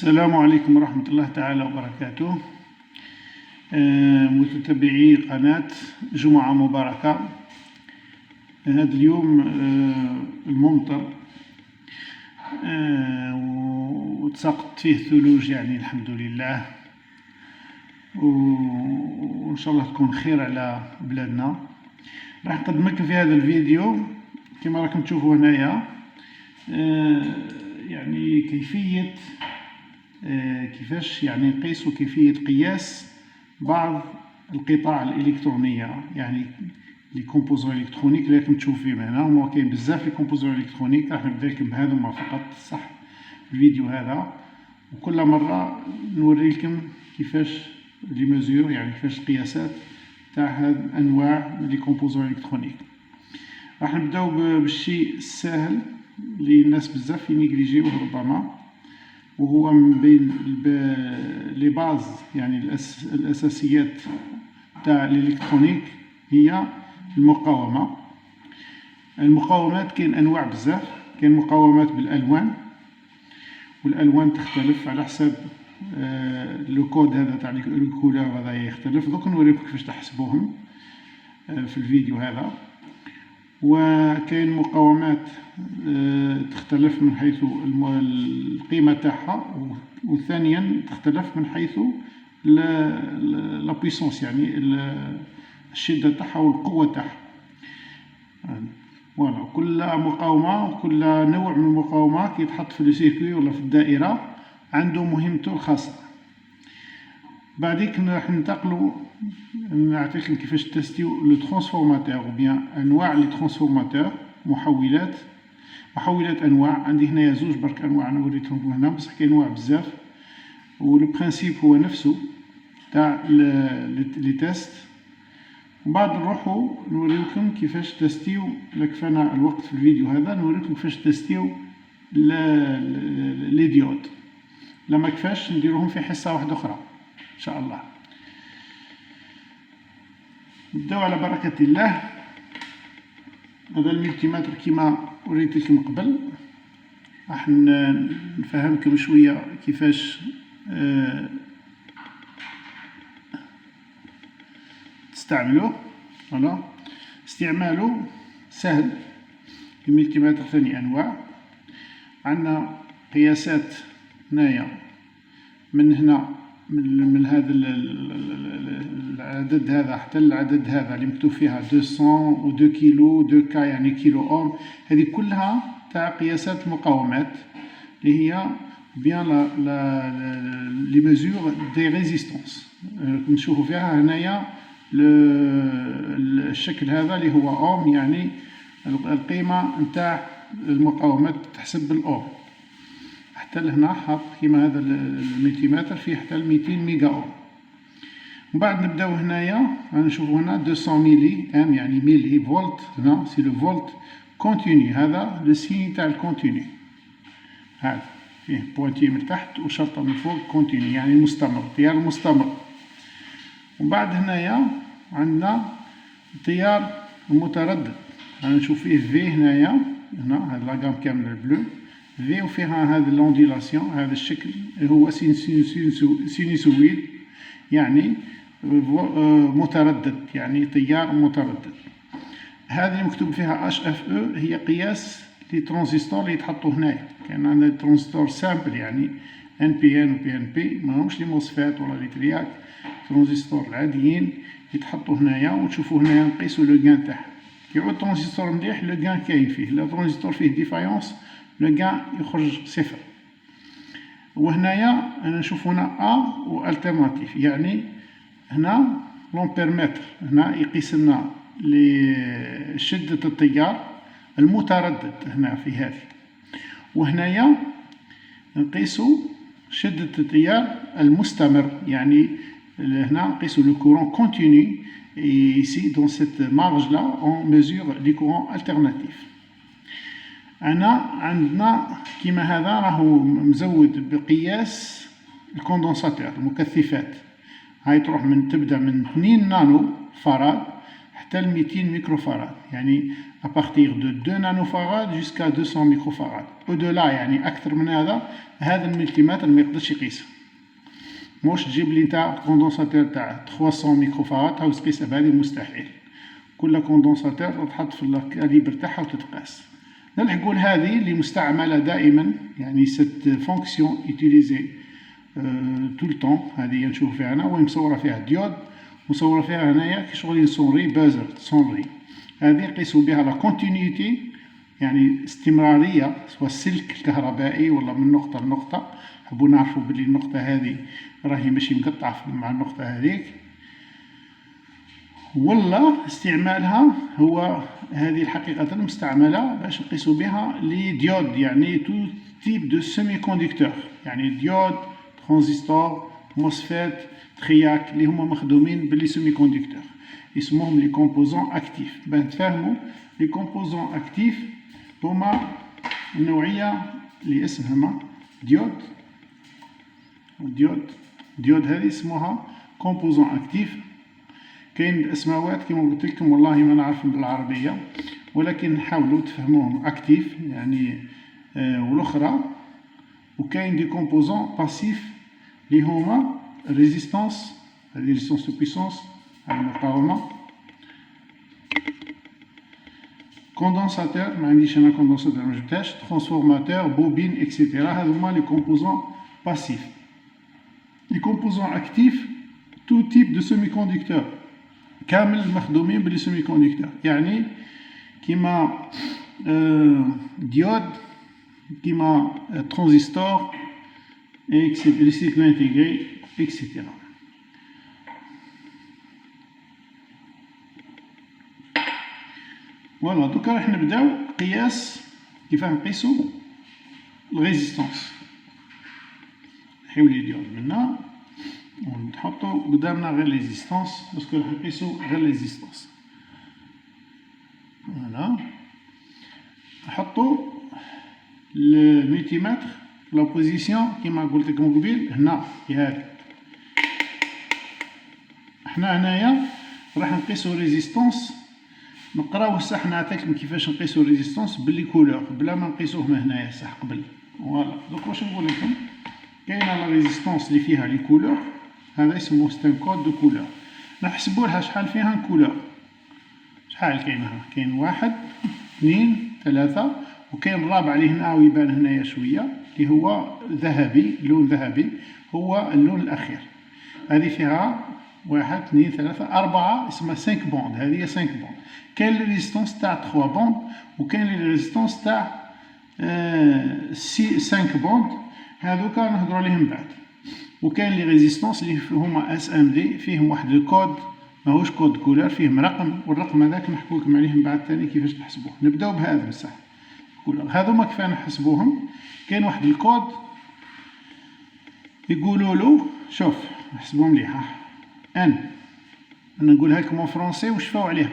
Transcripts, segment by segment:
السلام عليكم ورحمة الله تعالى وبركاته. متتبعي قناة جمعة مباركة. هذا اليوم الممطر وتساقط فيه ثلوج، يعني الحمد لله، وإن شاء الله تكون خير على بلادنا. راح نقدم لكم في هذا الفيديو كما راكم تشوفوا هنايا يعني كيفاش يعني نقيسوا كيفية قياس بعض القطع الإلكترونية، يعني لي كومبوزون إلكترونيك اللي راكم تشوفوا فيهم هنا. هما كاين بزاف لي كومبوزون إلكترونيك، راح نبدا لكم بهذوما فقط صح الفيديو هذا، وكل مرة نوري لكم كيفاش لي ميزور، يعني كيفاش القياسات تاع هاد أنواع لي كومبوزون إلكترونيك. راح نبداو بالشيء السهل اللي الناس بزاف ينيجليجيوه ربما، وهو من بين لي باز، يعني الأساسيات تاع الإلكترونيك هي المقاومة. المقاومات كاين أنواع بزاف، كاين مقاومات بالألوان، والألوان تختلف على حسب لو كود هذا تاع لو كولور هذا يختلف. دوك نوريكم كيفاش تحسبوهم في الفيديو هذا. وكاين مقاومات تختلف من حيث القيمة تاعها، وثانيا تختلف من حيث لا بويسونس، يعني الشدة تاعها والقوة تاعها. فوالا كل مقاومة، كل نوع من المقاومة كيتحط في السيركوي ولا في الدائرة عنده مهمته الخاصة. بعديك راح ننتقلوا نعطيكم كيفاش تستيو لو ترانسفورماتور، او بيان انواع لي ترانسفورماتور، محولات انواع. عندي هنايا زوج برك انواع انا وريتهم هنا، بصح كاين انواع بزاف، ولو برينسيپ هو نفسه تاع لي تيست. ومن بعد نروحوا نوريكم كيفاش تستيو. لكفانا الوقت في الفيديو هذا نوريكم كيفاش تستيو لي ديود، لما كفاش نديروهم في حصة واحدة أخرى إن شاء الله. نبداو على بركة الله. هذا الملتيمتر كما وريت لكم قبل، راح نفهمكم شوية كيفاش تستعملوه. فوالا استعماله سهل. الملتيمتر ثاني أنواع، عندنا قياسات هنايا من هنا، من هذا العدد هذا حتى العدد هذا اللي مكتوب فيها 200 و 2 كيلو 2 كا، يعني كيلو اوم. هذه كلها تاع قياسات المقاومات اللي هي بيان لي ميزور دي ريزيستونس. نشوفوا فيها هنايا الشكل هذا اللي هو اوم، يعني القيمة نتاع المقاومات تحسب بالاوم. حتى لهنا حاط كيما هذا الملتيمتر فيه حتى 200 ميجا اوم. ومن بعد نبداو هنايا نشوفوا هنا 200 ميلي ام، يعني ميلي فولت. هنا سي لو فولت كونتيني، هذا لو سين تاع الكونتيني، هذا فيه بوانتي من تحت وشرطة من فوق، كونتيني يعني مستمر، تيار مستمر. ومن بعد هنايا عندنا التيار المتردد، نشوف فيه في هنايا، هنا هذا لاغام كامل البلو في، وفيها هذا لونديلاسيون، هذا الشكل هو سينوسويد، يعني متردد، يعني تيار متردد. هذه مكتوب فيها HFE، هي قياس لي ترانزستور اللي يتحطوا هنايا. كاين عندنا ترانزستور سامبل، يعني NPN و PNP، ماهمش لي موسفات ولا لي ترياك، ترانزستور العاديين يتحطوا هنايا. وتشوفوا هنايا نقيسوا لو غان تاعها. كيعود ترانزستور مليح لو غان كاين فيه، لا ترانزستور فيه ديفايونس لو غان يخرج صفر. وهنايا انا نشوف هنا A و التيرناتيف، يعني هنا لومبيرمتر، هنا يقيس لنا شدة التيار المتردد هنا في هذه، وهنايا نقيسوا شدة التيار المستمر، يعني هنا نقيسوا لو كورون كونتيني. ici dans cette marge là on mesure les courants alternatifs. عندنا كيما هذا راهو مزود بقياس الكوندنساتور، المكثفات. هاي تروح تبدا من 2 نانو فراد حتى ل 200 ميكروفاراد، يعني أبارتيغ دو 2 نانوفاراد جوسكا 200 ميكروفاراد. أودولا يعني أكثر من هذا الملتيمتر ما يقدرش يقيسها. موش تجيب لي نتا كوندونساتور تاع 300 ميكروفاراد تعاود تقيسها بهذه مستحيل. كل كوندونساتور تحط في الكاليبر تاعها وتتقاس. نلحقوا لهذه اللي مستعملة دائما، يعني ست فونكسيون يوتيليزي تو الطون. هذه نشوف فيها أنا وين مصورة فيها ديود، مصورة فيها هنايا كي شغل سونري بازر سونري. هذه نقيسو بها لا كونتينيتي، يعني استمرارية، سواء السلك الكهربائي ولا من نقطة لنقطة. نحبو نعرفو بلي النقطة هذه راهي ماشي مقطعة مع النقطة هذيك، ولا استعمالها هو هذه الحقيقة مستعملة باش نقيسو بها لي ديود، يعني تو تيب دو سيمي كونديكتور، يعني ديود، ترانزستور، موسفيت، ترياك، اللي هما مخدومين باللي سيمي كونديكتور، يسموهم لي كومبوزون اكتيف. باه نتفاهمو لي كومبوزون اكتيف هما النوعية اللي اسمها ديود هذه اسمها كومبوزون اكتيف. كاين الاسماوات كيما قلت لكم والله ما نعرفهم بالعربيه، ولكن نحاولوا تفهموهم اكتيف يعني والاخرى. وكاين دي كومبوزون باسيف اللي هما ريزيستانس، هذه ريزيستانس دو بويسونس، هذه المقاومه، كوندنساتور ما عنديش انا كوندنساتور ما جبتهاش، ترانسفورماتور، بوبين اكسيتيرا. هذو هما لي كومبوزون باسيف. لي كومبوزون اكتيف تو تيب دو سيمي كونديكتور، كامل مخدومين باللي سيمي كونديكتور، يعني كيما ديود، كيما ترانزستور، لي سيكل انتيغري اكسيتيرا. فوالا دوكا راح نبداو قياس كيفاه نقيسو الريزيستانس. نحيو لي ديود منا ونحطو قدامنا غير ريزيستانس، باسكو راح نقيسو غير ريزيستانس. فوالا نحطو الملتيمتر في لا بوزيسيون كيما قلت لكم قبيل، هنا في هذه. حنا هنايا راح نقيسو ريزيستانس، نقراو الصح. حنا عطيتكم كيفاش نقيسو ريزيستانس باللي كولور بلا ما نقيسوه من هنايا صح قبل. فوالا دوك واش نقول لكم، كاينه لا ريزيستانس اللي فيها لي كولور، هذا يسموه ستان كود دو كولور. نحسبوا لها شحال فيها كولور، شحال كاينها، كاين 1 2 3، وكاين الرابع اللي هنا ويبان هنايا شويه اللي هو ذهبي، لون ذهبي هو اللون الاخير. هذه فيها 1 2 3 4 اسمها 5 بوند، هذه هي 5 بوند. كاين لي ريزيستانس تاع 3 بوند، وكاين لي ريزيستانس تاع 5 بوند، هذوكا نهضروا عليهم بعد. وكاين لي ريزيستانس اللي هما اس ام دي، فيهم واحد الكود ماهوش كود كولور، فيهم رقم، والرقم هذاك نحكوا لكم عليهم بعد ثاني كيفاش تحسبوه. نبداو بهذا بصح كولور، هذوما كيفاه نحسبوهم. كاين واحد الكود يقولوا له، شوف نحسبوه مليح، ان انا نقولها لكم فرونسي وشفاو عليها.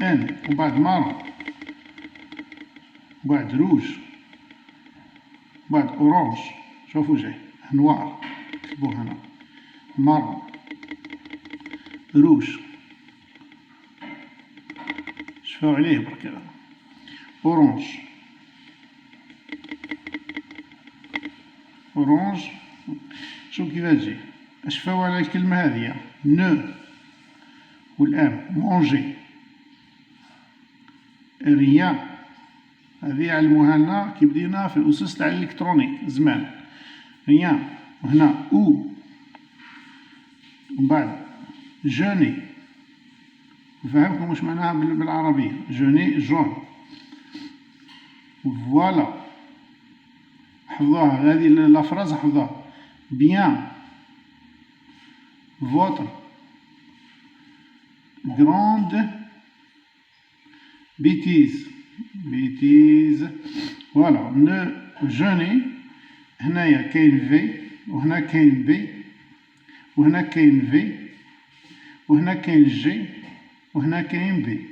ان وبعد مارون، بعد روج، بعد اورانج، شوفوا جاي نوار، كتبوه هنا مارون، روج، شفاو عليه برك هذا، اورانج، اورانج. شوف كيفاه تجي، شفاو على الكلمة هذه نو والام، مونجي، ريان، هذه علموها لنا كي بدينا في الأسس تاع الإلكترونيك زمان، ريان. وهنا او، ومن بعد جوني، نفهمكم واش معناها بالعربية، جوني جون. فوالا حفظوها هذه لافراز، حفظوها بيان، فوتر، جراند بيتيز، فوالا. نو جوني، هنايا كاين في، وهنا كاين بي، وهنا كاين في، وهنا كاين جي، وهنا كاين بي.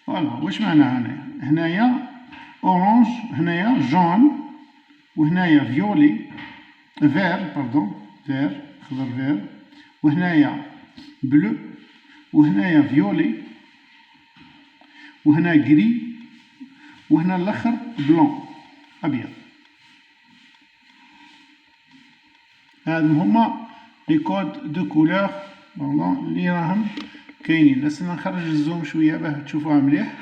فوالا واش معناها هنايا، هنايا اورانج، هنايا جون، وهنايا فيولي فير باردون فير خضر فير، وهنايا بلو، وهنايا فيولي، وهنا غري، وهنا الاخر بلون ابيض. هادو هما لي كود دو كولور اللي راهم كاينين. لازم نخرج الزوم شويه باه تشوفوها مليح.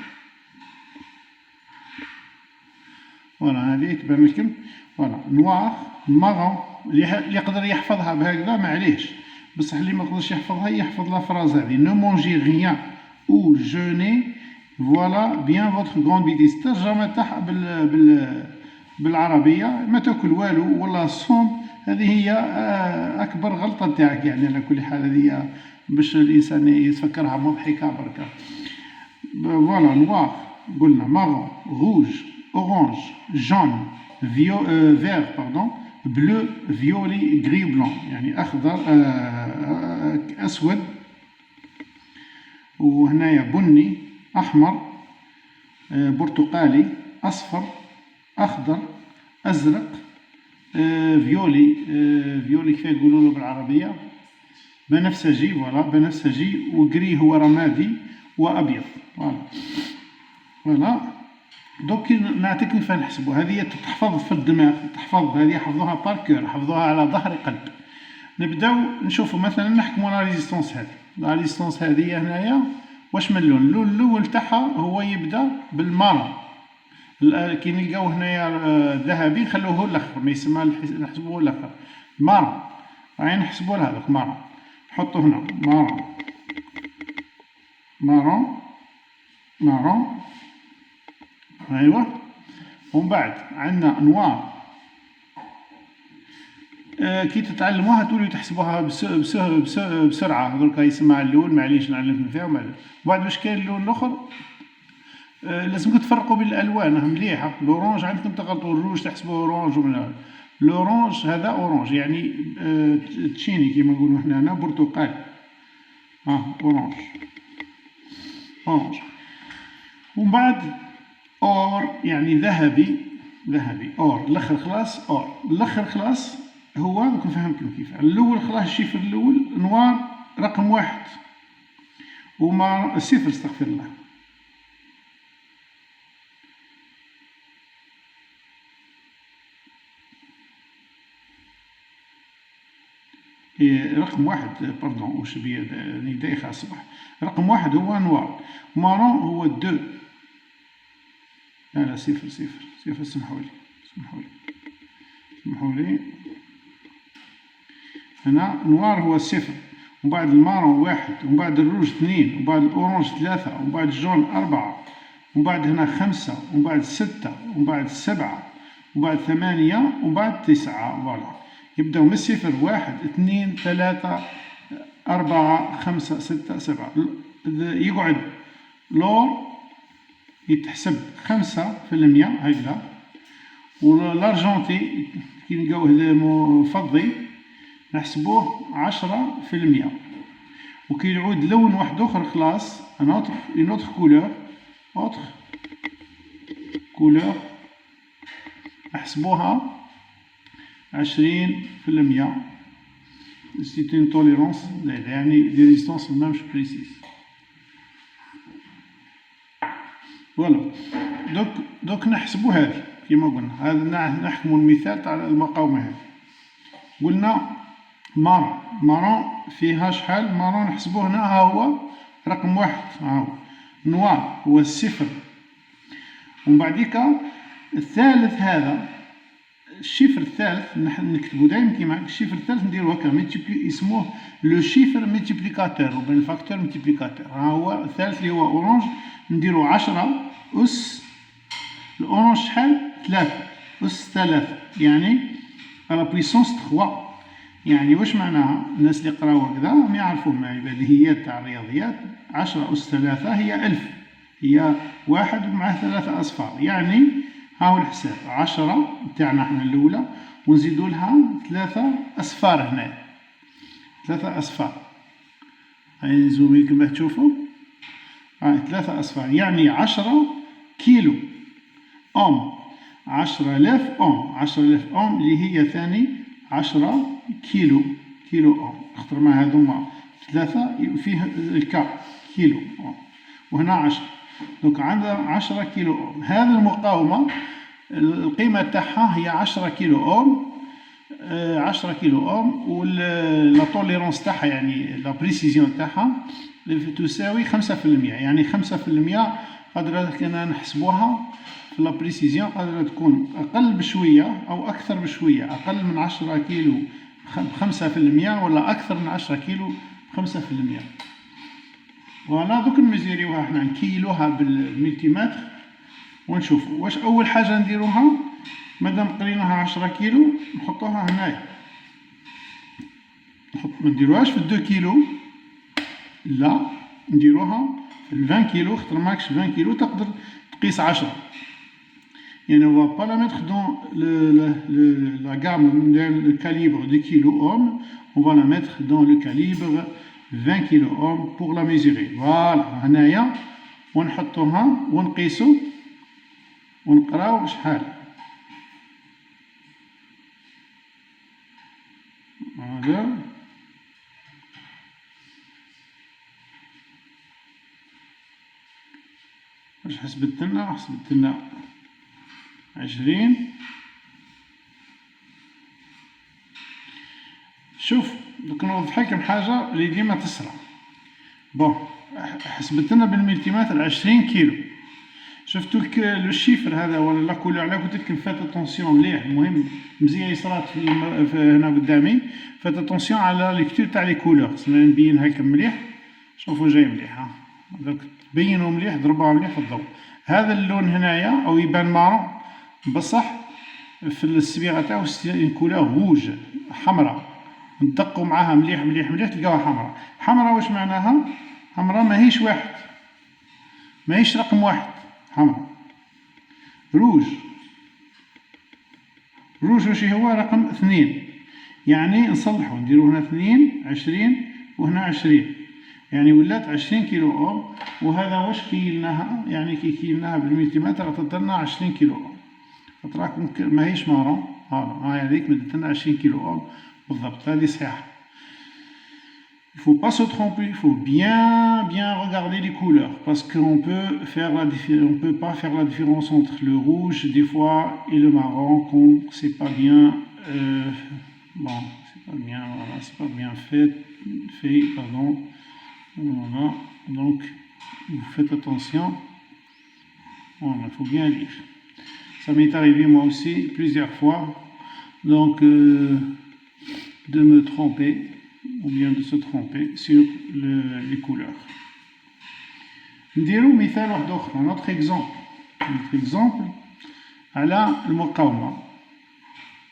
فوالا هذه تبان لكم. فوالا نوار مارون اللي يقدر يحفظها بهكذا معليش، بصح اللي ما يقدرش يحفظها يحفظ لا فراز هذه نو مونجي غيان او جوني فوالا بيان فوتر غروند فيتيس. الترجمه تاعها بالعربيه ما تاكل والو ولا صوم. هذه هي اكبر غلطه تاعك يعني على كل حال. هذه باش الانسان يتفكرها مضحكه بركه. فوالا نوار قلنا مارون روج اورانج جون فير باردون بلو فيولي غري بلون يعني اخضر اسود، وهنايا بني احمر برتقالي اصفر اخضر ازرق فيولي فيولي كيف يقولوا له بالعربيه بنفسجي. فوالا بنفسجي، وغري هو رمادي، وابيض. فوالا دوك نعطيك كيف نحسبوا. هذه تتحفظ في الدماغ، تحفظ هذه حفظوها باركور، حفظوها على ظهر قلب. نبداو نشوفوا مثلا نحكموا لا ريزيستونس هذه. لا ريزيستونس هذه هنايا واش من لون؟ اللون الاول تاعها هو يبدا بالمارون. كي نلقاو هنايا ذهبي نخلوه الاخر، ما يسمى نحسبوه الاخر مارون. راهي نحسبوا هذاك مارون، نحطو هنا مارون مارون مارون. ايوا ومن بعد عندنا نوار. كي تتعلموها توليو تحسبوها بسرعه. دركا يسمى اللون معليش نعلمكم فيها ومن بعد باش كاين اللون الاخر لازمكم تفرقوا بين الالوان مليحه. لورانج عندكم تغلطوا، الروج تحسبوه اورانج، ومن لورانج هذا اورانج يعني تشيني كيما نقولوا حنا برتقال. اورانج اورانج. ومن بعد اور يعني ذهبي ذهبي اور الاخر خلاص اور الاخر خلاص هو راكم فهمتوا كيف. الاول خلاص الشيفر الاول نوار رقم واحد وما صفر استغفر الله. رقم واحد باردون واش بيا دايخه الصباح. رقم واحد هو نوار، مارون هو دو. لا صفر صفر صفر. سمحوا لي هنا نوار هو صفر، ومن بعد المارون واحد، ومن بعد الروج اثنين، ومن بعد الاورانج ثلاثة، ومن بعد الجون أربعة، ومن بعد هنا خمسة، ومن بعد ستة، ومن بعد سبعة، ومن بعد ثمانية، ومن بعد تسعة. فوالا يبداو من الصفر واحد اثنين ثلاثة أربعة خمسة ستة سبعة. يقعد لور يتحسب 5% هكذا، والارجنتي كي نلقاوه فضي نحسبوه 10%. وكي يعود لون واحد اخر خلاص ان اوتر كولور نحسبوها 20%. سي اون توليرونس يعني دي ريزيستونس مامش بريسيس. فوالا دوك نحسبو هذه كيما قلنا. هذا نحكمو المثال تاع المقاومة هذه. قلنا مارون فيها شحال؟ مارون نحسبوه هنا ها هو رقم واحد، ها هو نوار هو الصفر. ومن بعديكا الثالث هذا الشيفر الثالث نكتبو دايما كيما الشيفر الثالث نديرو هكا يسموه لو شيفر ملتيبليكاتور وبين الفاكتور ملتيبليكاتور. ها هو الثالث اللي هو اورانج نديرو 10 أس الأورانج شحال؟ 3 أس 3 يعني على بويسونس 3. يعني واش معناها؟ الناس اللي قراو هكذا راهم يعرفوا معايا البديهيات تاع الرياضيات. 10 أس 3 هي 1000، هي واحد ومعاه 3 أصفار. يعني ها هو الحساب 10 تاعنا حنا الأولى ونزيدو لها 3 أصفار هنا، 3 أصفار. هاي نزوم لكم باه تشوفوا. 3 أصفار يعني 10 كيلو أوم. 10,000 أوم. 10,000 أوم اللي هي ثاني 10 كيلو أوم، خاطر ما هاذوما 3 فيه الكا كيلو أوم، وهنا 10. دونك عندنا 10 كيلو أوم. هذه المقاومة القيمة تاعها هي 10 كيلو أوم. 10 كيلو أوم، و لا توليرونس تاعها يعني لا بريسيزيون تاعها تساوي 5%. يعني 5% قادرة كنا نحسبوها في لا بريسيزيون، قادرة تكون أقل بشوية أو أكثر بشوية. أقل من 10 كيلو ب5%، ولا أكثر من 10 كيلو ب5%. فوالا دوك نميزيريوها حنا، نكيلوها بالملتيمتر ونشوفو واش أول حاجة نديروها. مادام قريناها 10 كيلو نحطوها هنايا، ما نديروهاش في 2 كيلو، لا نديروها في 20 كيلو، خاطر ماكش 20 كيلو تقدر تقيس 10. يعني on va pas la mettre dans la gamme, le calibre de kilo ohm, on va la mettre dans le calibre 20 kilo ohm pour la mesurer. Voilà, هنايا ونحطوها ونقيسو ونقراو شحال. هذا واش حسبتلنا 20. شوف دوك نوضح لكم حاجة اللي ديما تصرى. بون حسبتلنا بالملتيمتر 20 كيلو. شفتو لو شيفر هذا ولا لا كولور، على قلت لكم فات اتونسيون مليح. المهم مزيان يصرات هنا قدامي، فات اتونسيون على ليكتور تاع لي كولور. خصنا نبينها لكم مليح. شوفوا جاي مليح، ها دوك تبينوا مليح، ضربوها مليح في الضوء. هذا اللون هنايا او يبان مارون بصح في الصبيغه تاعو كولور روج حمراء. ندقوا معاها مليح مليح مليح تلقاوها حمراء. حمراء واش معناها؟ حمراء ماهيش واحد، ماهيش رقم واحد، حمراء. روج واش هو؟ رقم 2. يعني نصلحوا نديرو هنا 2 20 وهنا 20، يعني ولات 20 كيلو اوم. وهذا واش كيلناها؟ يعني كي كيلناها بالملتيمتر تدرنا 20 كيلو اوم. خاطراكم ماهيش مارون، ها هذيك مدتلنا 20 كيلو اوم بالضبط. هذه صحيحة. Il faut pas se tromper, il faut bien regarder les couleurs, parce qu'on peut on peut pas faire la différence entre le rouge des fois et le marron quand c'est pas bien bon, c'est pas bien, voilà, c'est pas bien fait, pardon. Voilà, donc vous faites attention. Voilà, il faut bien lire. Ça m'est arrivé moi aussi plusieurs fois, donc de me tromper ou bien de se tromper sur les couleurs. نديرو مثال واحد اخر، notre exemple على المقاومة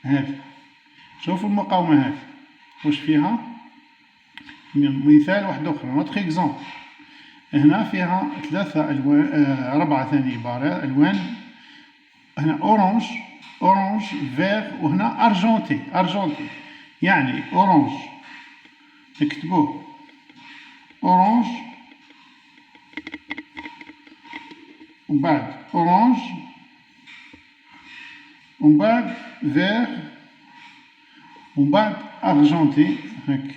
هذه. شوفوا المقاومة هذه واش فيها. مثال واحد اخر، notre exemple هنا فيها 3 الوان، 4 ثاني بارات الوان. هنا اورانج فير، وهنا ارجونتي. يعني اورانج نكتبوه اورانج، ومن بعد اورانج، ومن بعد فير، ومن بعد ارجونتي. هاك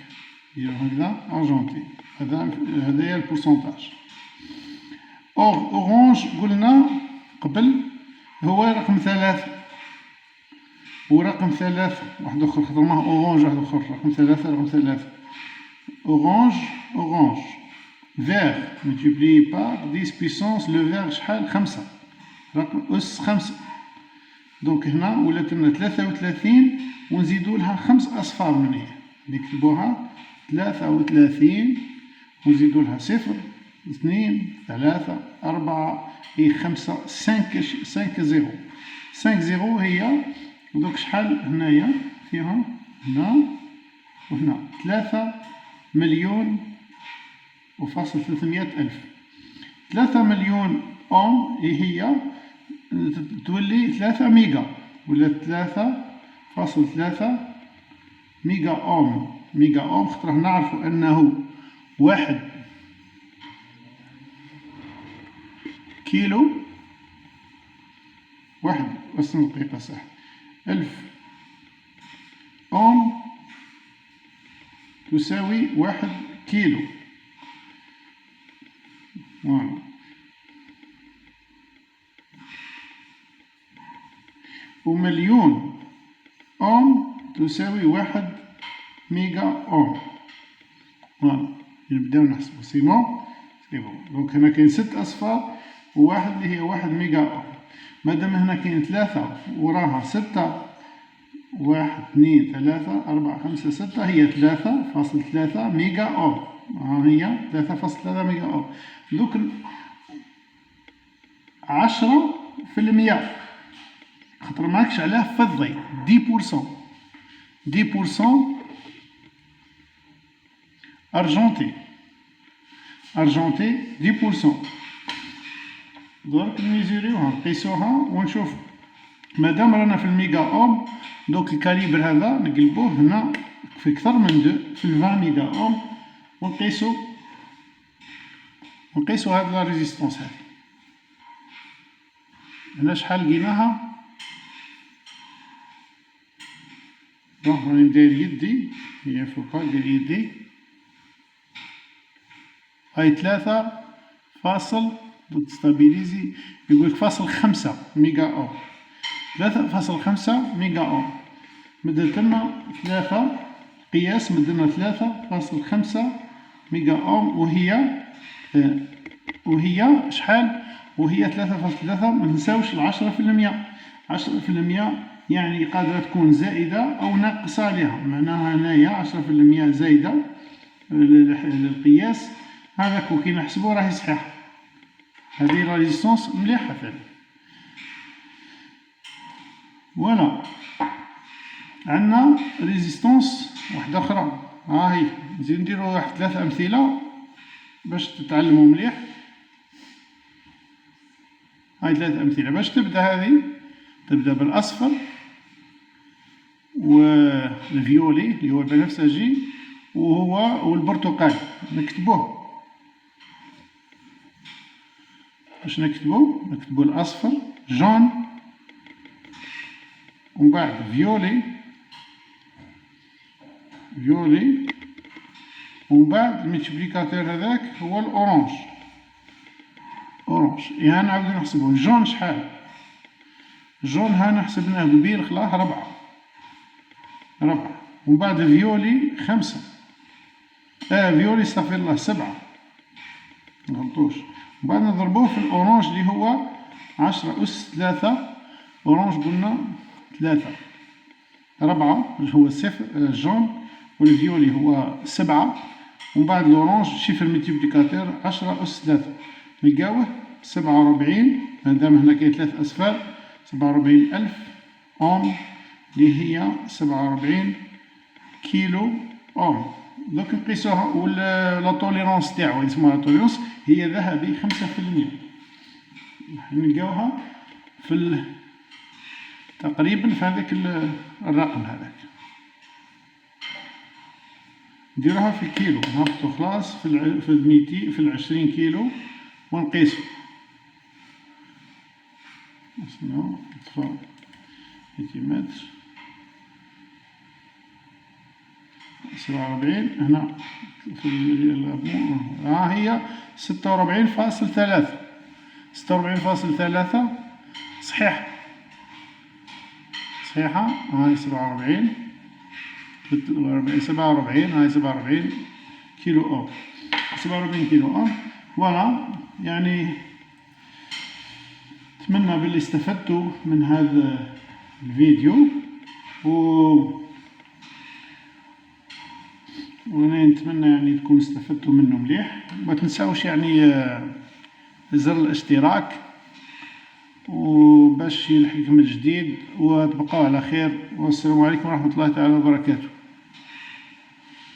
نديرو هكذا ارجونتي. هذا هي البورسونتاج. اورانج قلنا قبل هو رقم 3، ورقم 3 واحد اخر، خاطر ماه اورانج واحد اخر. رقم 3 orange vert multiplié par 10 puissance le vert شحال 5 رقم أس 5. دونك هنا ولات لنا 33 ونزيدو لها 5 أصفار من هي، نكتبوها 33 ونزيدو لها 0 2 3 4 5 5 0 هي. ودوك شحال هنايا فيها؟ هنا وهنا 3 مليون وفاصل 300 ألف. 3 مليون أوم هي تولي 3 ميجا، ولا 3.3 ميجا أوم. خاطر نعرفو أنه 1 كيلو واحد وزن دقيقة صح 1000 أوم تساوي 1 كيلو. فوالا. ومليون أوم تساوي 1 ميجا أوم. فوالا نبداو نحسبو سي بون. دونك هنا كاين 6 أصفار وواحد اللي هي 1 ميجا أوم. مادام هنا كاين 3 وراها 6 1 2 3 4 5 6 هي 3.3 ميجا أوم. ها هي 3.3 ميجا أوم. دوك 10% خاطر ماكش علاه فضي 10% أرجنتي 10%. درك نميزوريوها نقيسوها ونشوف مادام رانا في الميجا أوم دوك الكاليبر هذا نقلبوه هنا في أكثر من في 20 ميجا أوم ونقيسو هاد لا ريزيستونس هادي. هنا شحال لقيناها. دونك راني ندير يدي هي فوقا ندير يدي هاي 3 فاصل تستابيليزي يقولك فاصل 5 ميجا أوم. 3.5 ميجا أوم مدلنا 3 قياس مدلنا 3.5 ميجا أوم وهي شحال؟ وهي 3.3. منساوش 10% يعني قادرة تكون زائدة أو ناقصة عليها. معناها هنايا 10% زايدة للقياس هذاك وكي نحسبو راهي صحيحة. هذه لا ريزيستونس مليحة ثاني. فوالا عندنا ريزيستونس واحدة أخرى. ها هي نزيد نديرو واحد 3 أمثلة باش تتعلمو مليح. هاي 3 أمثلة باش تبدا. هذه تبدا بالأصفر والفيولي اللي هو البنفسجي والبرتقالي. نكتبوه باش نكتبو الأصفر جون ومن بعد فيولي ومن بعد الملتيبليكاتور هذاك هو الأورانج. يعني نعاودو نحسبو الجون شحال. الجون ها حسبناه قبيل خلاه 4 ومن بعد فيولي 5 فيولي استغفر الله 7 مغلطوش. ومن بعد نضربوه في الأورانج اللي هو 10 أس 3. أورانج قلنا 3 4 اللي هو صفر الجون والفيولي هو 7 ومن بعد الأورانج شيفر ملتيبليكاتور 10 أس 3 نلقاوه 47. مادام هنا كاين 3 أصفار 47,000 أوم اللي هي 47 كيلو أوم. دوك نقيسوها ولا توليرونس تاعو يسموها توليرونس هي ذهبي 5%. نلقاوها في تقريبا في هذاك الرقم هذاك. نديروها في كيلو نهبطو خلاص في 20 كيلو ونقيسو. نطفى سنتيمتر 47 هنا في هي 46.3 صحيحة. هاي 47 هاي 47 كيلو أوم 47 كيلو أوم. فوالا يعني أتمنى باللي استفدتوا من هذا الفيديو وانا نتمنى يعني تكون استفدتوا منه مليح. ما تنساوش يعني زر الاشتراك وباش يلحقكم الجديد وتبقوا على خير والسلام عليكم ورحمة الله تعالى وبركاته.